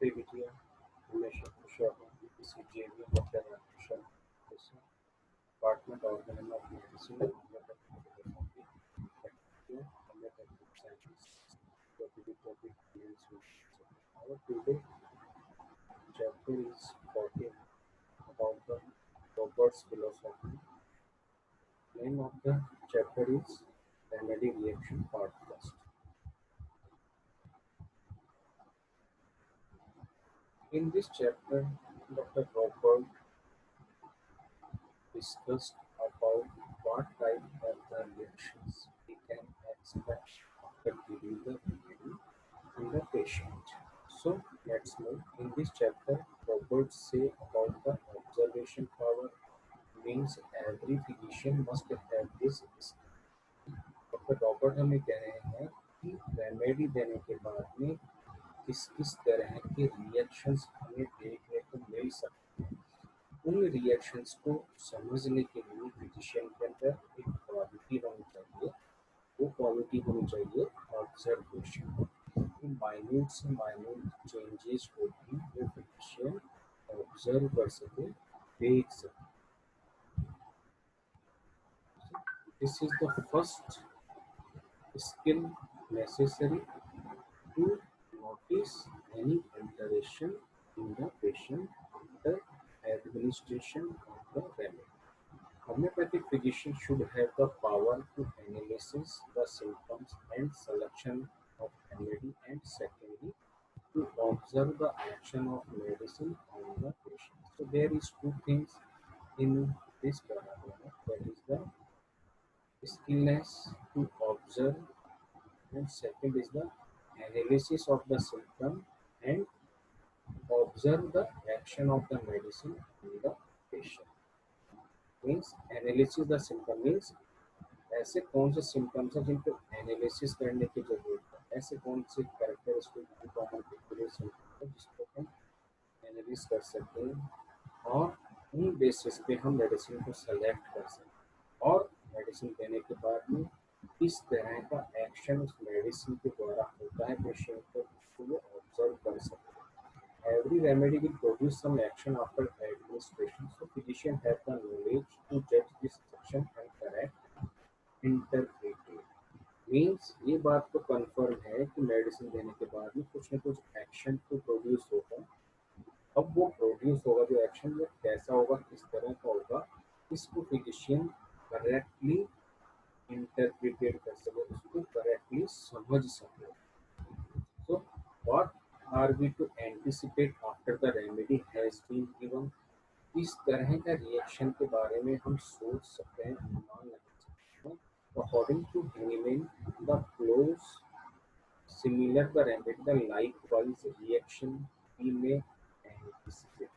activity हमेशा खुश रहूं किसी जेबी operation department organ of medicine and homeopathy science topic deals with our today chapter is 14 about the Robert's philosophy. Name of the chapter is remedy reaction part first. In this chapter, Dr. Robert discussed about what type of the reactions we can expect after giving the remedy in the patient. So let's move. In this chapter, Robert say about the observation power means every physician must have this skill. Doctor Robert हमें कह रहे हैं कि remedy देने के बाद में किस किस तरह के रिएक्शंस हमें देखने को मिल सकते हैं। उन रिएक्शंस को समझने के लिए फिजिशियन के अंदर एक क्वालिटी होनी चाहिए। वो क्वालिटी होनी चाहिए ऑब्जर्वेशन। माइन्यूट से माइन्यूट चेंजेस को भी वो फिजिशियन ऑब्जर्व कर सके, देख सके। This is the first skill necessary to notice any alteration in the patient after administration of the remedy. Homeopathic physician should have the power to analyze the symptoms and selection of remedy, and secondly to observe the action of medicine on the patient. So there is two things in this paragraph, that is the skillness to observe, and second is the analysis of the symptom and observe the action of the medicine in the patient. Means analysis the symptom means ऐसे कौन से symptoms हैं जिनको analysis करने की जरूरत है, ऐसे कौन से कैरेक्टरिस्टिक कॉमन सिम्टम है जिसको हम एनालिस कर सकते हैं और उन बेसिस पे हम मेडिसिन को सेलेक्ट कर सकते हैं और मेडिसिन देने के बाद में किस तरह का एक्शन उस मेडिसिन के द्वारा होता है पेशेंट को, उसको वो ऑब्जर्व कर सकते हैं। Every remedy will produce some action after administration, so physician have the knowledge to judge this action and correct interpret it. Means ये बात तो कन्फर्म है कि मेडिसिन देने के बाद में कुछ न कुछ एक्शन तो प्रोड्यूस होगा। अब वो प्रोड्यूस होगा जो एक्शन, वो कैसा होगा, किस तरह का होगा, इसको फिजिशियन करेक्टली इंटरप्रिटेट कर सके, उसको करेक्टली समझ सके। So what are we to anticipate after the remedy has been given. इस तरह का रिएक्शन के बारे में हम सोच सकते हैं, अनुमान लगा सकते हैं। According to Hahnemann the close similar the remedy the likewise reaction we may anticipate.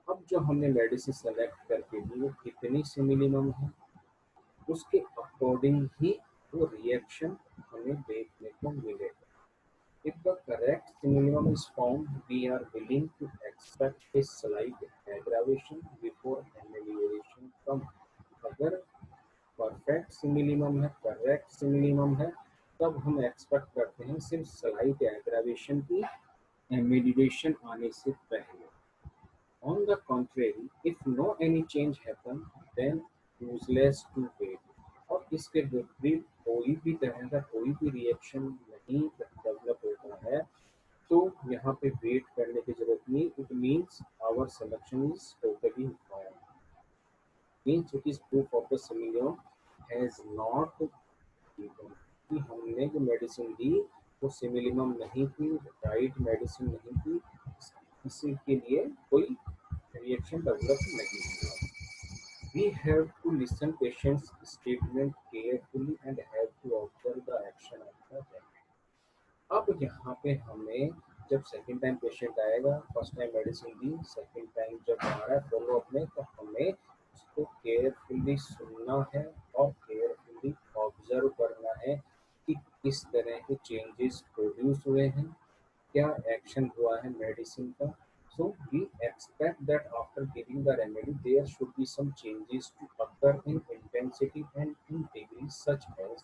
अब जो हमने मेडिसिन सेलेक्ट करके दी वो कितनी सिमिलिमम है, उसके अकॉर्डिंग ही वो रिएक्शन हमें देखने को मिलेगा। If the correct synonym is found, we are willing to expect a slight aggravation before amelioration comes. अगर परफेक्ट सिमिलिमम है, करेक्ट सिमिलिमम है, तब हम एक्सपेक्ट करते हैं सिर्फ स्लाइट एग्रावेशन की एमेलियोरेशन आने से पहले। On the contrary, if no any change happen, then useless to wait. और इसके विपरीत कोई भी तरह का कोई भी रिएक्शन नहीं डेवलप होता है तो यहाँ पे वेट करने की जरूरत नहीं। It means our selection is totally fire, means it is proof of the simillimum has not given कि हमने जो मेडिसिन दी वो सिमिलियम नहीं थी, राइट मेडिसिन नहीं थी, इसी के लिए कोई रिएक्शन डेवलप नहीं हुआ। We have to listen patient's statement carefully and have to observe the action of the remedy. अब यहाँ पे हमें जब सेकेंड टाइम पेशेंट आएगा, फर्स्ट टाइम मेडिसिन दी, सेकेंड टाइम जब आ रहा है फॉलो अप में, तो हमें उसको केयरफुली सुनना है और केयरफुली ऑब्जर्व करना है कि किस तरह के चेंजेस प्रोड्यूस हुए हैं, क्या एक्शन हुआ है मेडिसिन का। So we expect that after giving the remedy, there should be some changes to occur in intensity and in degree, such as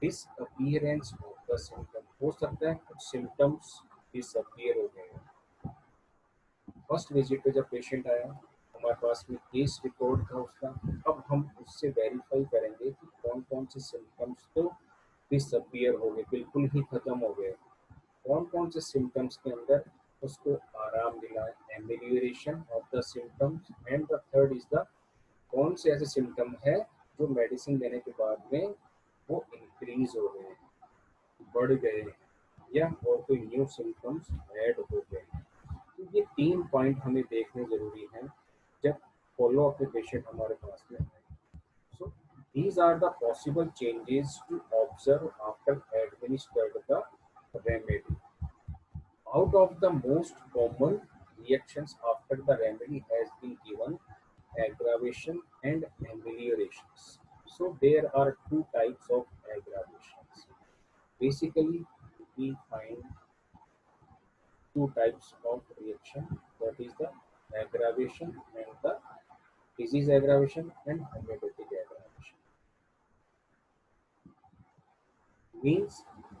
disappearance of the symptom. हो सकता है कुछ symptoms disappear हो गए, फर्स्ट विजिट पे जब patient आया, हमारे पास में केस रिकॉर्ड था उसका। अब हम उससे वेरीफाई करेंगे कि कौन कौन से सिम्टम्स तो डिसअपियर हो गए, बिल्कुल ही खत्म हो गए, कौन कौन से सिम्टम्स के अंदर उसको आराम मिला है, एमेलियोरेशन of the symptoms. And the third is the कौन से ऐसे सिम्टम है जो मेडिसिन देने के बाद में वो इंक्रीज हो गए, बढ़ गए, या और कोई न्यू सिम्टम्स ऐड हो गए। तो ये 3 पॉइंट हमें देखने जरूरी हैं जब फॉलो अप पेशेंट हमारे पास में आए। So these are the possible changes to observe after administered the remedy. Out of the most common reactions after the remedy has been given, aggravation and ameliorations. So there are two types of aggravations. Basically, we find two types of reaction, that is the aggravation and the disease aggravation and homeopathic aggravation. Means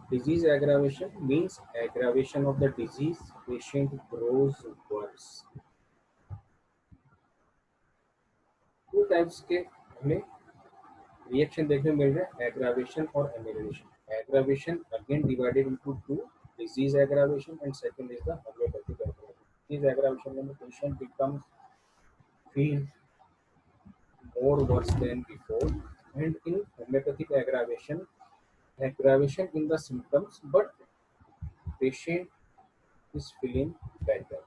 disease aggravation means aggravation of the disease, patient grows worse. Two types के हमें reaction देखने को मिल रहे हैं, aggravation और amelioration. Aggravation again divided into two, disease aggravation and second is the homeopathic aggravation. Disease aggravation में patient becomes feel more worse than before, and in homeopathic aggravation in the symptoms, but patient is feeling better.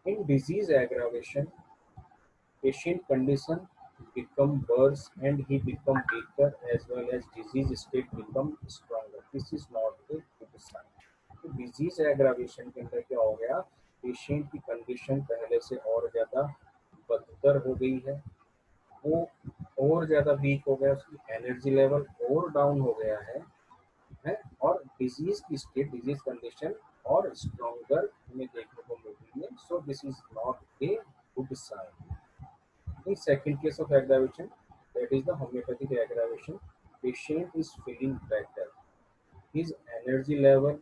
In disease aggravation, patient condition become worse and he become weaker as well as disease state become stronger. This is not a good sign. तो disease aggravation के अंदर क्या हो गया, patient की condition पहले से और ज़्यादा बदतर हो गई है, वो और ज़्यादा वीक हो गया, उसकी एनर्जी लेवल और डाउन हो गया है, और डिजीज की स्टेट, डिजीज कंडीशन और स्ट्रॉन्गर हमें देखने को मिल रही है। So this is not a good sign. In second case of aggravation, that is the homeopathic aggravation, patient is feeling better. His energy level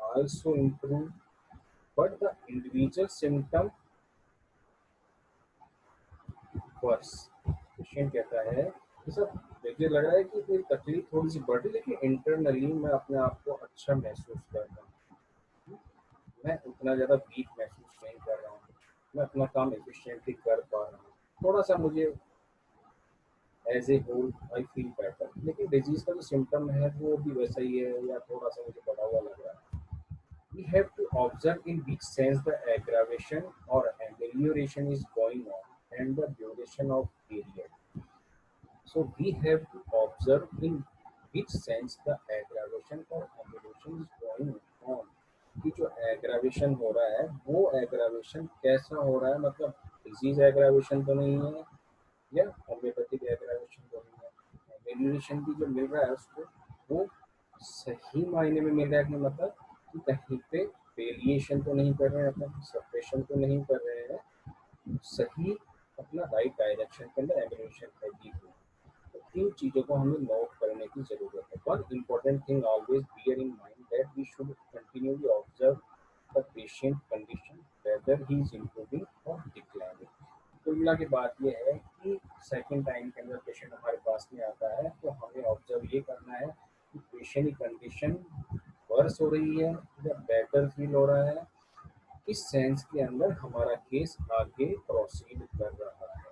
also improve, but the individual symptom worse. Patient कहता है कि sir मुझे लग रहा है कि मेरी तकलीफ थोड़ी सी बढ़ी, लेकिन इंटरनली मैं अपने आप को अच्छा महसूस कर रहा हूँ, मैं उतना ज़्यादा वीक महसूस नहीं कर रहा हूँ, मैं अपना काम एफिशिएंटली कर पा रहा हूँ, थोड़ा सा मुझे as a whole I feel better. लेकिन डिजीज का जो सिम्टम है वो भी वैसा ही है या थोड़ा सा मुझे बढ़ा हुआ लग रहा है। We have to observe in which sense the aggravation और amelioration is going on and the duration of period. So we have to observe in which sense the aggravation और एमेलियोरेशन इज गोइंग ऑन, कि जो aggravation हो रहा है वो aggravation कैसा हो रहा है, मतलब डिजीज एग्रावेशन तो नहीं है या होम्योपैथिक एग्रावेशन तो नहीं है। एमेलियोरेशन भी जो मिल रहा है उसको वो सही मायने में मिल रहा है कि मतलब कि कहीं पे वेरिएशन तो नहीं कर रहे हैं, अपना सप्रेशन तो नहीं कर रहे हैं, सही अपना राइट डायरेक्शन के अंदर एमेलियोरेशन है दी हुई। तो इन चीज़ों को हमें नोट करने की जरूरत है। One important thing always bear in mind that we should continuously observe the patient condition whether he is improving और डिक्लाइनिंग। कुल मिला के बात यह है कि सेकंड टाइम के अंदर पेशेंट हमारे पास में आता है तो हमें ऑब्जर्व ये करना है कि पेशेंट की कंडीशन वर्स हो रही है या बेटर फील हो रहा है, इस सेंस के अंदर हमारा केस आगे प्रोसीड कर रहा है।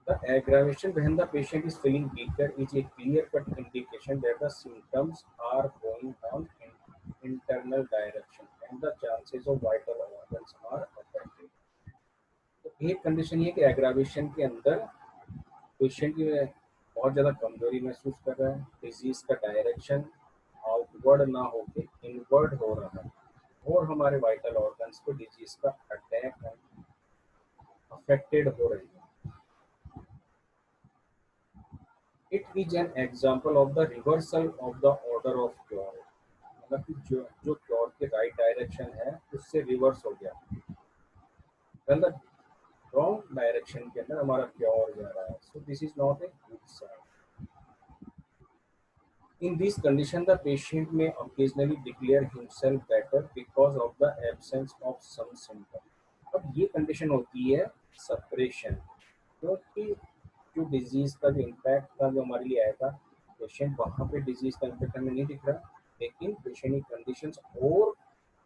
The aggravation when the patient is feeling weaker is a clear-cut indication that the symptoms are going on in internal direction and the chances of vital organs are affected. तो एक condition ये कि aggravation के अंदर patient की बहुत ज़्यादा कमजोरी महसूस कर रहा है, डिजीज का डायरेक्शन आउटवर्ड ना होके इनवर्ड हो रहा है और हमारे वाइटल ऑर्गन्स पे डिजीज का अटैक अफेक्टेड हो रही है। It is an example of the reversal of the order of cure, मतलब कि जो क्योर के राइट डायरेक्शन है उससे रिवर्स हो गया, गलत रॉन्ग डायरेक्शन के अंदर हमारा क्योर जा रहा है। So this is not a good sign. In this condition, the patient may occasionally declare himself better because of the absence of some symptom. अब ये कंडीशन होती है सप्रेशन, क्योंकि जो डिजीज का जो इम्पैक्ट था जो हमारे लिए आया था, पेशेंट वहाँ पे डिजीज का इम्पैक्ट हमें नहीं दिख रहा, लेकिन पेशेंट की कंडीशंस और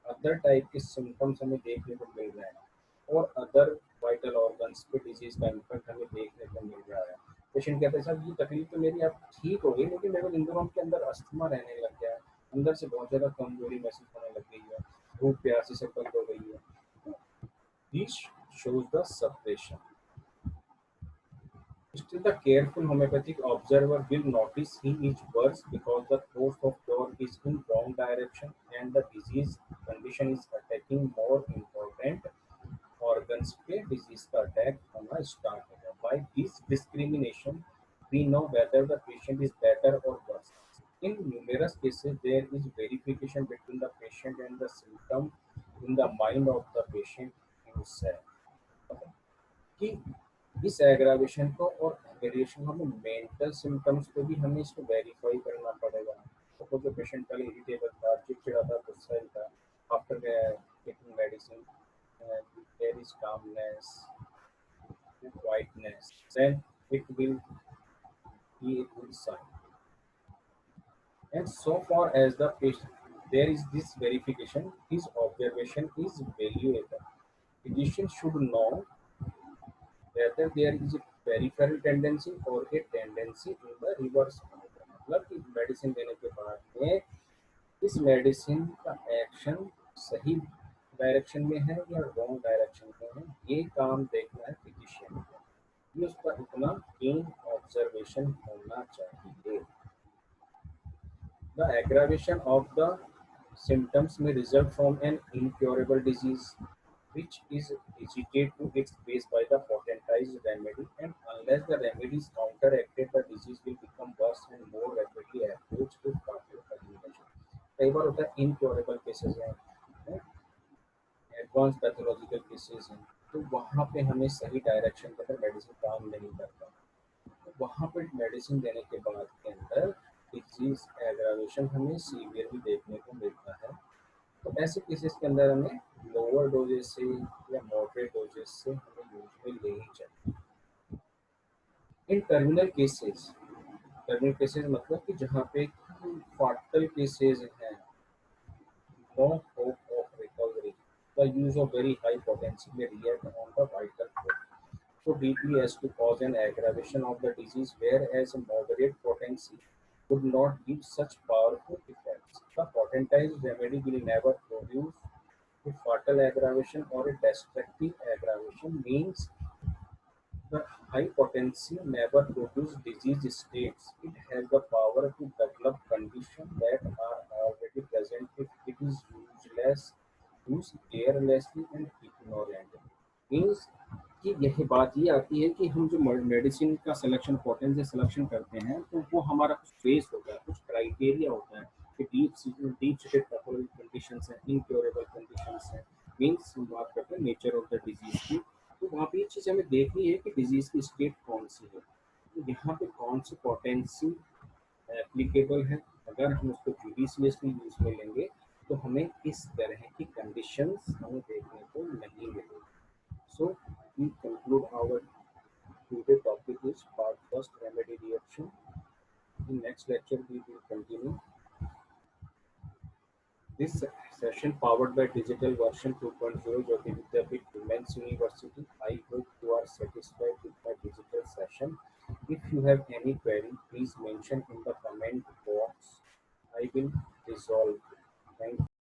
अदर टाइप के सिम्टम्स हमें देखने को मिल रहे हैं और अदर वाइटल ऑर्गन्स पे डिजीज का इम्पैक्ट हमें देखने को मिल रहा है। पेशेंट कहते हैं साहब ये तकलीफ तो मेरी अब ठीक हो गई, लेकिन मेरे को इन दिनों के अंदर अस्थमा रहने लग गया है, अंदर से बहुत ज़्यादा कमजोरी महसूस होने लग गई है, भूख प्यासी से बंद हो गई है। This shows the separation. Still, the careful homeopathic observer will notice he is worse because the course of cure is in wrong direction and the disease condition is attacking more important organs पे disease का attack होना start होगा. By this discrimination, we know whether the patient is better or worse. In numerous cases, there is verification between the patient and the symptom in the mind of the patient himself. कि इस aggravation को और variation को हमें mental symptoms पे भी हमें इसको वेरीफाई करना पड़ेगा। सपोज जो पेशेंट पहले इरिटेबल था, चिड़चिड़ा था, गुस्सा था, after taking medicine there is calmness, quietness, then it will be a good sign. And so far as the patient, there is this verification, his observation is valuable. Physician should know whether there is a peripheral tendency or a tendency in the reverse. मतलब कि medicine देने के बाद में इस medicine का action सही direction में है या रॉन्ग डायरेक्शन में है, ये काम देखना है फिजिशियन को, ये उसका इतना कीन ऑब्जर्वेशन होना चाहिए. The aggravation of the symptoms may result from an incurable disease, which is hesitate to its base by the potentized remedy, and unless the remedy is counteracted, the disease will become worse and more rapidly approach to cardiac termination. कई बार होता है incurable cases हैं, advance pathological cases हैं, तो वहाँ पे हमें सही डायरेक्शन के अंदर मेडिसिन काम नहीं करता, तो वहाँ पे मेडिसिन देने के बाद के अंदर डिजीज एग्रावेशन हमें सीवियर भी देखने को मिलता है. तो ऐसे केसेस के अंदर हमें लोअर डोजेस से या मॉडरेट डोजेस से हमें यूज में लेनी चाहिए. इन टर्मिनल केसेस मतलब कि जहाँ पे फाटल केसेस हैं, no hope of recovery, the use of very high potency may react on the vital code so deeply as to cause an aggravation of the disease, whereas a moderate potency would not give such powerful effects. The potentized remedy will never produce a fatal aggravation or a destructive aggravation, means the high potency never produces disease states. It has the power to develop conditions that are already present if it is used carelessly and ignorantly. Means कि यही बात ये आती है कि हम जो medicine का सिलेक्शन पोटेंसी सिलेक्शन करते हैं, तो वो हमारा कुछ बेस होता है, कुछ क्राइटेरिया होता है कि डीप सीटेड पैथोलॉजिकल कंडीशंस हैं, इनक्योरेबल कंडीशंस हैं, मीन्स हम बात करते हैं नेचर ऑफ द डिजीज की, तो वहाँ पे ये चीज़ हमें देखनी है कि डिजीज की स्टेट कौन सी है, तो यहाँ पे कौन सी पोटेंसी एप्लीकेबल है. अगर हम उसको जुडिशियसली यूज में लेंगे तो हमें इस तरह की कंडीशंस हमें देखने को नहीं मिलेगी. So we conclude our today topic is part first remedy reaction. In next lecture we will continue this session powered by digital version 2.0 जो कि Vidyapeeth women's university. I hope you are satisfied with my digital session. If you have any query, please mention in the comment box. I will resolve